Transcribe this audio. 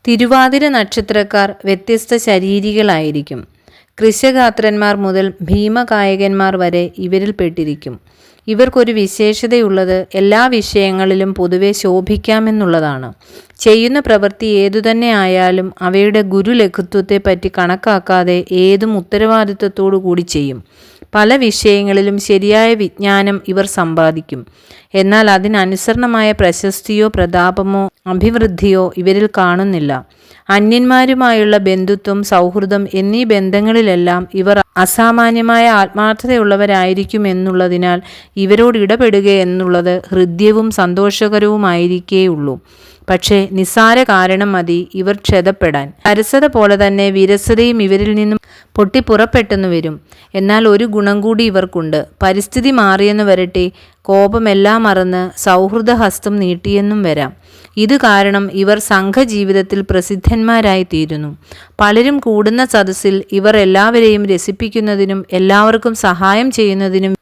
തിരുവാതിര നക്ഷത്രക്കാർ വ്യത്യസ്ത ശരീരികളായിരിക്കും. കൃശഗാത്രന്മാർ മുതൽ ഭീമകായകന്മാർ വരെ ഇവരിൽ പെട്ടിരിക്കും. ഇവർക്കൊരു വിശേഷതയുള്ളത് എല്ലാ വിഷയങ്ങളിലും പൊതുവെ ശോഭിക്കാമെന്നുള്ളതാണ്. ചെയ്യുന്ന പ്രവൃത്തി ഏതുതന്നെ ആയാലും അവയുടെ ഗുരുലഘുത്വത്തെപ്പറ്റി കണക്കാക്കാതെ ഏതും ഉത്തരവാദിത്വത്തോടു കൂടി ചെയ്യും. പല വിഷയങ്ങളിലും ശരിയായ വിജ്ഞാനം ഇവർ സമ്പാദിക്കും. എന്നാൽ അതിനനുസരണമായ പ്രശസ്തിയോ പ്രതാപമോ അഭിവൃദ്ധിയോ ഇവരിൽ കാണുന്നില്ല. അന്യന്മാരുമായുള്ള ബന്ധുത്വം, സൗഹൃദം എന്നീ ബന്ധങ്ങളിലെല്ലാം ഇവർ അസാമാന്യമായ ആത്മാർത്ഥതയുള്ളവരായിരിക്കുമെന്നുള്ളതിനാൽ ഇവരോട് ഇടപെടുക എന്നുള്ളത് ഹൃദ്യവും സന്തോഷകരവുമായിരിക്കേയുള്ളൂ. പക്ഷേ നിസ്സാര കാരണം മതി ഇവർ ക്ഷതപ്പെടാൻ. സരസത പോലെ തന്നെ വിരസതയും ഇവരിൽ നിന്നും പൊട്ടിപ്പുറപ്പെട്ടെന്നു വരും. എന്നാൽ ഒരു ഗുണം കൂടി ഇവർക്കുണ്ട്. പരിസ്ഥിതി മാറിയെന്ന് വരട്ടെ, കോപമെല്ലാം മറന്ന് സൗഹൃദഹസ്തം നീട്ടിയെന്നും വരാം. ഇത് കാരണം ഇവർ സംഘജീവിതത്തിൽ പ്രസിദ്ധന്മാരായി തീരുന്നു. പലരും കൂടുന്ന സദസ്സിൽ ഇവർ എല്ലാവരെയും രസിപ്പിക്കുന്നതിനും എല്ലാവർക്കും സഹായം ചെയ്യുന്നതിനും